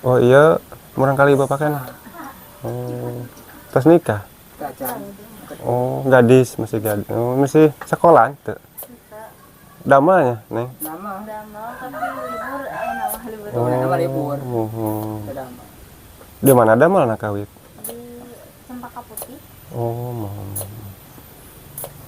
Oh iya, murang kali bapak kan. Oh, terus nikah. Oh, gadis masih gadis. Oh, masih sekolah tuh. Damanya, Neng. Damal tapi libur enak libur. Oh, di mana damal nak kawit? Di Cempaka Putih. Oh, mohon.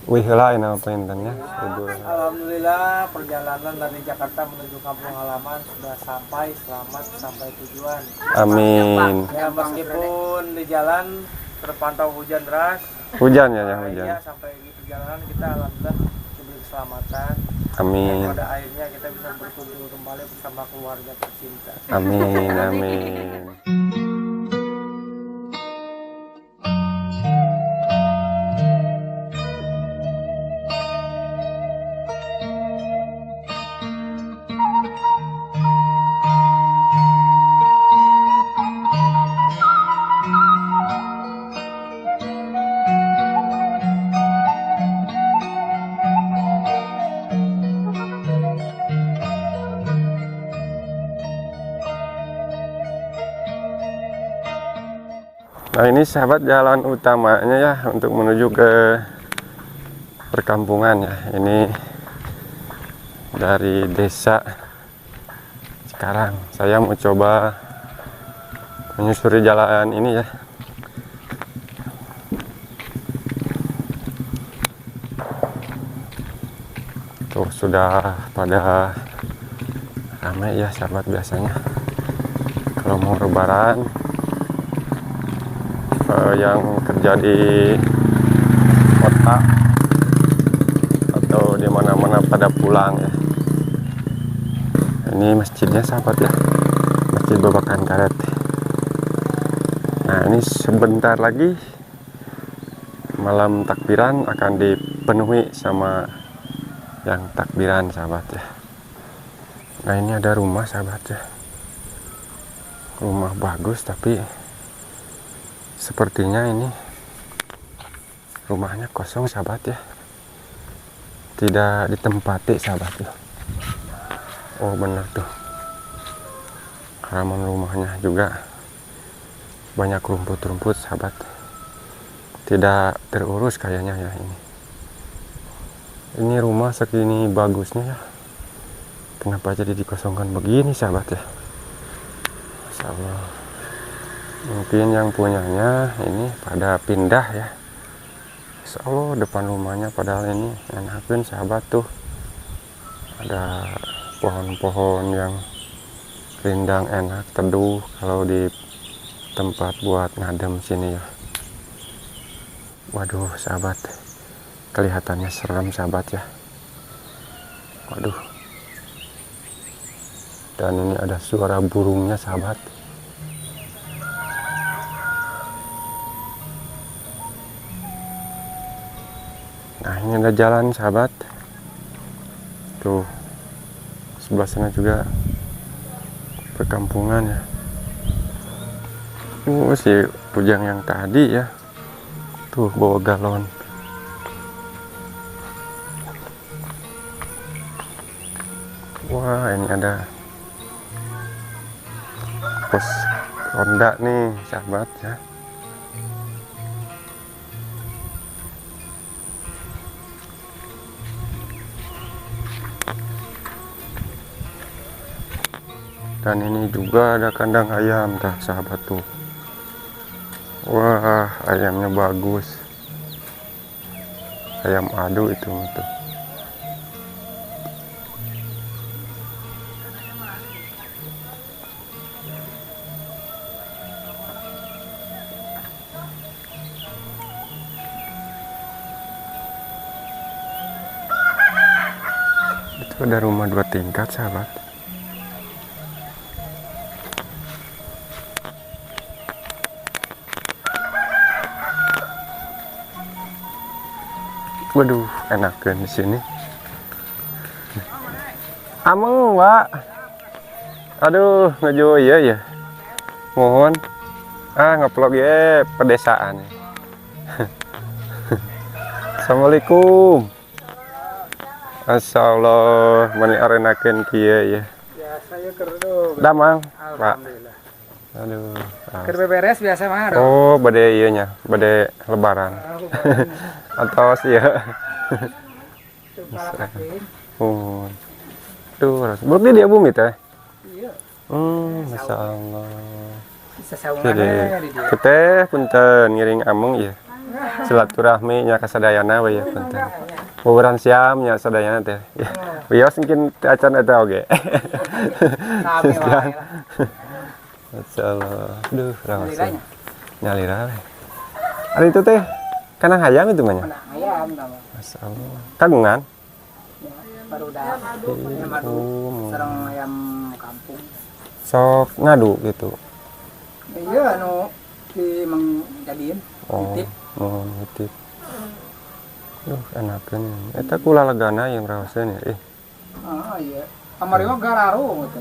Wih lah ini apa intannya? Alhamdulillah perjalanan dari Jakarta menuju kampung halaman sudah sampai selamat sampai tujuan. Amin. Ya meskipun di jalan terpantau hujan deras. Hujan ya hujan. Ya, sampai di perjalanan kita alhamdulillah diberi keselamatan. Amin. Dan pada akhirnya kita bisa berkumpul kembali bersama keluarga tercinta. Amin, amin. Nah ini sahabat jalan utamanya ya untuk menuju ke perkampungan ya. Ini dari desa Cikarang. Saya mau coba menyusuri jalan ini ya. Tuh sudah pada ramai ya sahabat biasanya. Kalau mau lebaran yang kerja di kota atau di mana-mana pada pulang ya. Ini masjidnya sahabat ya, Masjid Babakan Karet. Nah ini sebentar lagi malam takbiran akan dipenuhi sama yang takbiran sahabat ya. Nah ini ada rumah sahabat ya, rumah bagus tapi sepertinya ini rumahnya kosong sahabat ya, tidak ditempati sahabat ya. Oh benar tuh, halaman rumahnya juga banyak rumput-rumput sahabat, tidak terurus kayaknya ya ini. Ini rumah segini bagusnya ya, kenapa jadi dikosongkan begini sahabat ya. Masya Allah. Mungkin yang punyanya ini pada pindah ya. Insya Allah depan rumahnya padahal ini enakin sahabat tuh. Ada pohon-pohon yang rindang enak teduh kalau di tempat buat ngadem sini ya. Waduh sahabat, kelihatannya serem sahabat ya. Waduh. Dan ini ada suara burungnya sahabat. Nah ini ada jalan sahabat. Tuh sebelah sana juga perkampungan ya. Si bujang yang tadi ya, tuh bawa galon. Wah ini ada pos ronda nih sahabat ya. Dan ini juga ada kandang ayam dah sahabat tuh. Wah ayamnya bagus, ayam adu itu tuh. Itu ada rumah 2 tingkat sahabat. Waduh, enakan di sini. Ameng, Pak. Aduh, ngejo iya ya. Mohon. Ngeplog ya pedesaan. Assalamualaikum. Mani arenakeun kieu ya. Biasa Saya kerdo. Damang, Pak. Alhamdulillah. Aduh. Keur beberes biasa mah. Oh, bade ieu nya, bade lebaran. Atau sih ya. Oh. Tuh, berarti dia bumi teh. Iya. Masya Allah. Bisa saungan Jadi, di dia. kita punten ngiring amung ya. Silaturahmi nya kasadayana we ya punten. Buburan siam nya sadayana teh. Ya. Wios mungkin teu acan eta oge. Sami wae lah. Masya Allah. Aduh, raos. Liranya. Nyalira we. Ari itu teh kanang hayam itu mah nya. Mana ayam nama. Masya Allah. Kagungan. Baru dah. Ayam madu. Sareng ayam kampung. Sok ngadu gitu. Iya anu di Mang Jadiin. Oh, Titip. mohon titip. Enakeun. Eta kula legana yang raoseun ya. Ah iya. Kamari mah gararu gitu.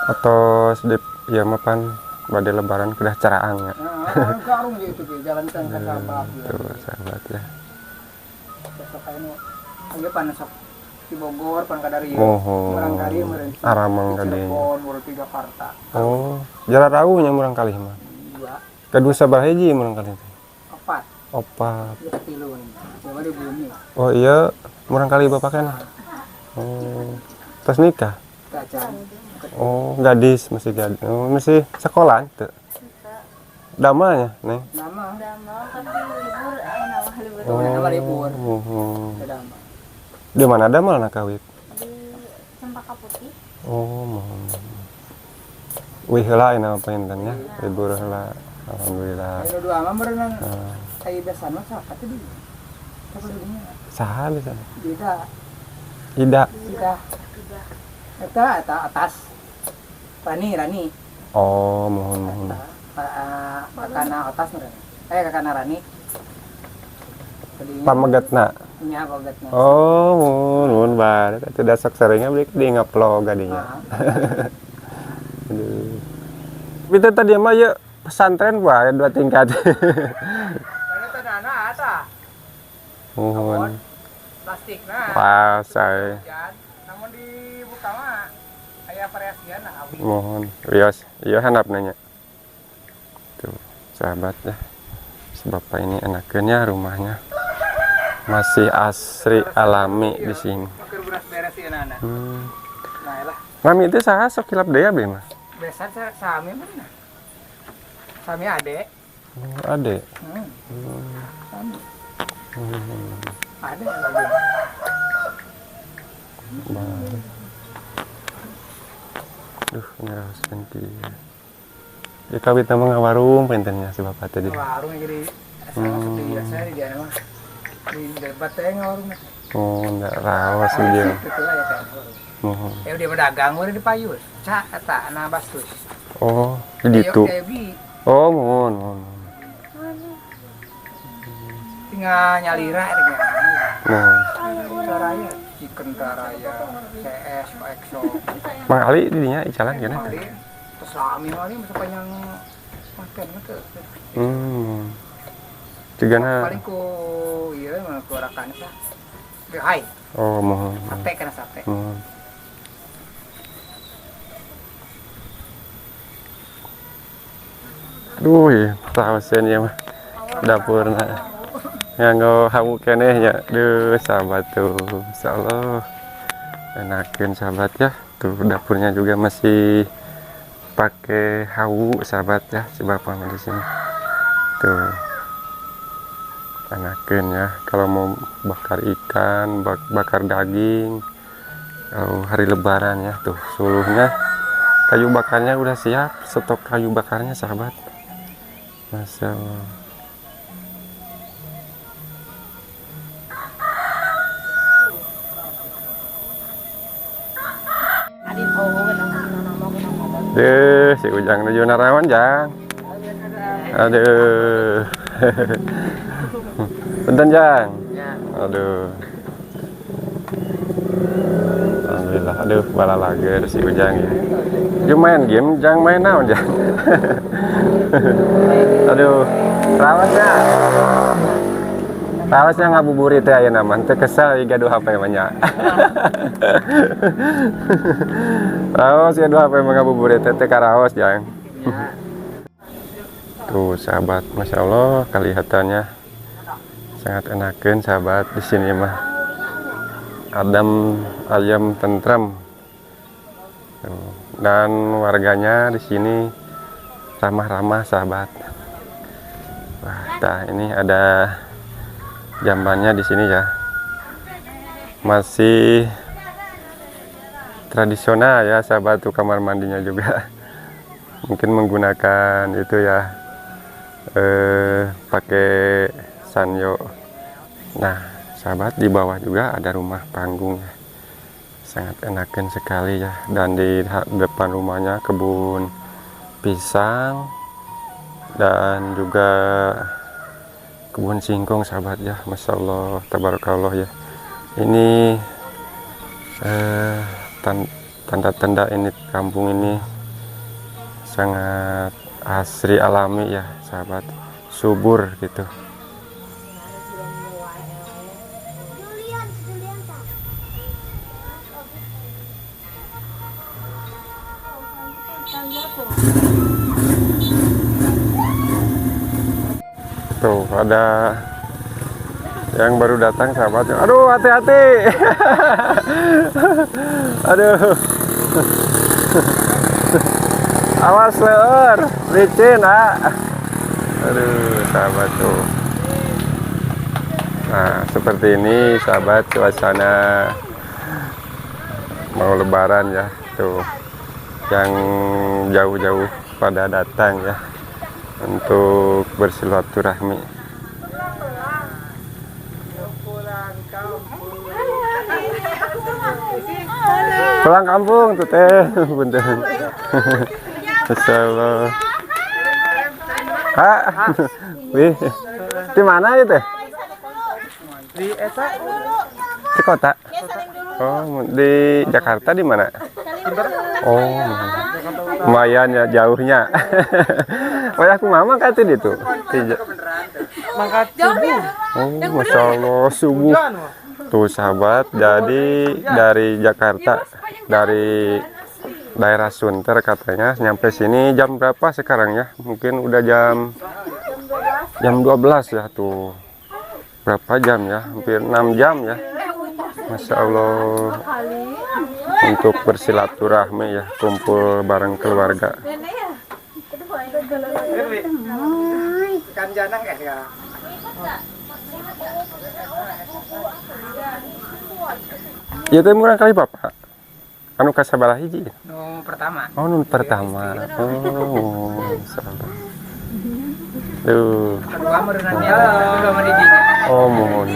Atau sedep ya mapan badai lebaran kedah caraang ya. Nah, garung gitu ke jalan kan ke Sabak. Tuh sahabat ya. Besok anu ieu pan sok di Bogor pan ka dari Mohon. Murang kali meureun. Aramang ka dieu. Cirebon, meureun ti Jakarta. Oh, jalan rawuh nya murang kalih mah. Dua, Kedua sabaraha hiji murang kalih teh. opat, Opat. ieu tilu nih. Coba di bumi. Oh iya, murang kalih bapakna. Oh. Terus nikah? Kacan. Oh, gadis masih gadis. Oh, masih sekolah teu. Damanya, Neng. Nama Damel tapi libur mah libur. Oh, nama libur. mohon. Kedama. Di mana damel nak kawit? Di Cempaka Putih. Oh, mohon. Wih heula ina paintennya, libur heula. Alhamdulillah. Ayo dua mah meureun Nah, aya besan mah saha teh di. Coba dinya. saha bisa? Beda. Ida. Beda. Eta atas. Rani. Oh, mohon. Kakana atas meureun. Kakana Rani. Tadinya Pamegatna. nya bogatna. Oh, mohon bae. Teu dasok saringnya beli di ngupload gadinya. Aduh. Kita tadi mah ya pesantren wae 2 tingkat. Karena tanahna ata. Mohon. Plastikna. Wah, saya Namun dibuka mah aya variasian nah. mohon. Iya handap nanya. Tuh, sahabat ya. Bapak ini enakeunnya rumahnya. Masih asri alami di sini. Keur beras beres ieu nana. Nah lah. Mami itu saha sok kilap deui abdi mah. Besan sami mana? Sami ade. Oh, ade. Sami. Ade lagi. Duh, ini raos ganti. Ya kawit nama ngawarung pentennya si bapak tadi. Warung jadi asal masuk di biasa di dia mah. Di debat teh warung. Oh, enggak raos dia. Itu aya kan. Mohon. Dia berdagang urang di Payus. Ca eta na bastus. Oh, di ditu. Oh, mohon. Tinggal nyalira ini. Mohon. Caranya chicken taraya, CS, EXO. Mang Ali di dinya jalan gana teh. Terus lami mah sepanjang makan teh. Cigana. Paling ku ieu mah ku rakan sah. Hai. Oh, mohon. Sate kana sate. Mohon. Aduh, ya, raoseun ya mah. Dapurna. Nganggo hamu keneh nya. Duh, sahabat tuh. Insyaallah. Enakeun sahabat ya. Tuh dapurnya juga masih pakai hawu sahabat ya, si bapak mah di sini. Tuh. Enakeun ya kalau mau bakar ikan, bakar daging. Kalau hari lebaran ya, tuh suluhnya. Kayu bakarnya udah siap, stok kayu bakarnya sahabat. Masya Allah. Deh, si Ujang nuju narawan Jang. Aduh. Punten Jang. Aduh. Alhamdulillah. Aduh, bala lager si Ujang ya. Dia main game, Jang main naon Jang. Aduh, rawatnya. Raosnya ngabuburit ya naman. Teu kesel gaduh HP banyak. Raos gaduh HP ngabuburit teh karaos jang. Tuh sahabat, masya Allah kelihatannya sangat enakan sahabat di sini mah. Adem, ayam, tentram. Tuh. Dan warganya di sini ramah-ramah sahabat. Wah, nah ini ada jambannya di sini ya. Masih tradisional ya sahabat, tuh kamar mandinya juga. Mungkin menggunakan itu ya pakai sanyo. Nah sahabat, di bawah juga ada rumah panggung ya. Sangat enakan sekali ya. Dan di depan rumahnya kebun pisang dan juga kebun singkong sahabat ya. Masya Allah, tabarakallah ya. Ini tanda-tanda ini kampung ini sangat asri alami ya sahabat, subur gitu. Tuh ada yang baru datang sahabat. Aduh hati-hati. Aduh. Awas leur, licin aduh sahabat tuh. Nah seperti ini sahabat suasana mau lebaran ya tuh, yang jauh-jauh pada datang ya untuk bersilaturahmi. Pulang kampung tuh teh, punten. Masyaallah. Wih, di mana itu? Di eta Di kota. Oh, di Jakarta di mana? Oh, lumayan ya jauhnya. Oh, aku mama kata itu. mangkat subuh. Oh, masya Allah subuh. Tuh sahabat, jadi dari Jakarta, dari daerah Sunter katanya nyampe sini jam berapa sekarang ya? Mungkin udah jam 12 ya tuh. Berapa jam ya? Hampir 6 jam ya. Masya Allah, untuk bersilaturahmi ya, kumpul bareng keluarga. Kan janang ya. Ya teh murah kali bapak. Anu kasabalah hiji. Pertama. Oh, nun pertama. Oh, salah. Duh. Kedua merenangnya kedua mendidinya. Oh, mohon.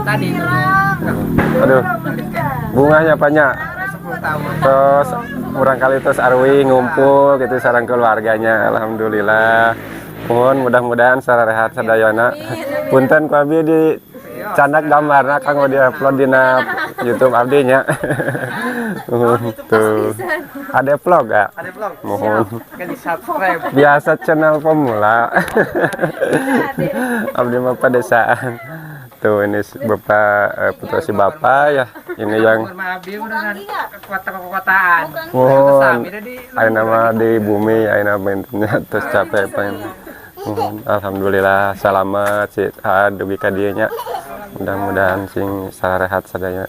Tadi itu. Aduh. Bunganya banyak. 10 tahun. Terus kurang kali terus arwi ngumpul gitu sareng keluarganya. Alhamdulillah. Mohon mudah-mudahan secara rehat sadayana. Punten ku abdi di candak gambarna kanggo di-upload dina YouTube abdinya. Tuh. Ada vlog gak? Ada vlog. Mohon. Kan di-subscribe. Biasa channel pemula. Abdi mah pedesaan. Tuh ini Bapak putra si Bapak ya. Ini yang Abdi udah kekuatan. mohon ayeuna mah di bumi ayeuna maintennya terus capek pengen. Alhamdulillah selamat sih dugi ka dieu nya. Mudah-mudahan sing sarehat sadaya.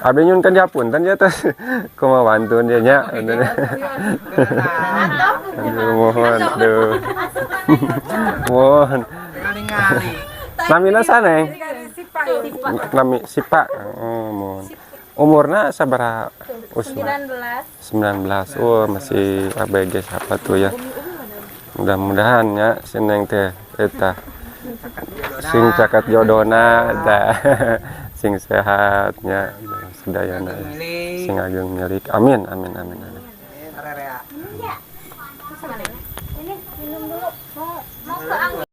Abdi nyun kan diapunten ya terus kumaha wantun dia nya. Aduh mohon aduh. Mohon. Ngali-ngali. Namina saneng. Nami Sipa. Oh, mohon. Umurna sabaraha usia? 19. Oh, masih ABG siapa tuh ya. Mudah-mudahan ya sineng teh eta sing caket jodohna eta sing sehatnya sedayana sing ageng milik. Amin. Area. Ini minum dulu. Mau ke angin.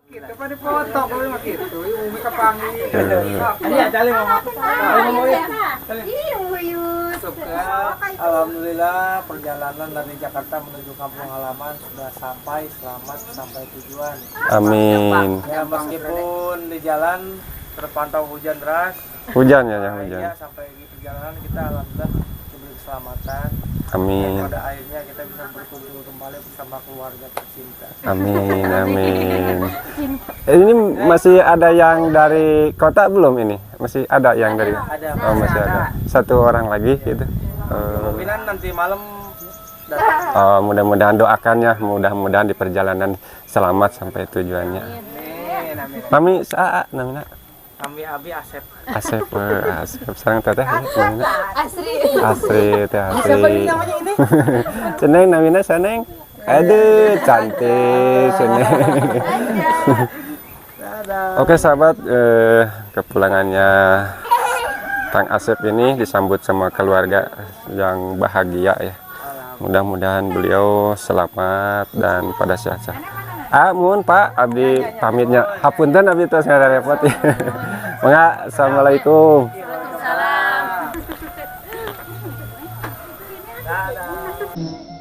Kita pada foto kalau mah gitu, umi kapangi. Iya, jalan ngomong. Ngomong ya. Iya, Yus. Alhamdulillah perjalanan dari Jakarta menuju kampung halaman sudah sampai selamat sampai tujuan. Amin. Ya meskipun di jalan terpantau hujan deras. Hujan ya hujan. Ya sampai di perjalanan kita alhamdulillah diberi keselamatan. Amin. Dan pada akhirnya kita bisa berkumpul kembali bersama keluarga tercinta. Amin, amin. Ini masih ada yang dari kota belum ini? Masih ada yang dari? Ada. Oh, masih ada. Satu orang lagi gitu. Kemungkinan nanti malam datang. Oh, mudah-mudahan doakan ya, mudah-mudahan di perjalanan selamat sampai tujuannya. Amin, amin. Mami saa namina? Kami Abi Asep. Asep, Asep. Sareng teteh namina? Asri. Asri, teh Asri. Seneng namina seneng. Aduh, cantik seneng. Oke sahabat, kepulangannya Kang Asep ini disambut sama keluarga yang bahagia ya. Mudah-mudahan beliau selamat dan pada sehat-sehat. Mun Pak, Abdi pamitnya. Hapunten Abdi tos ngarepot ya. Mangga, assalamualaikum. Dadah.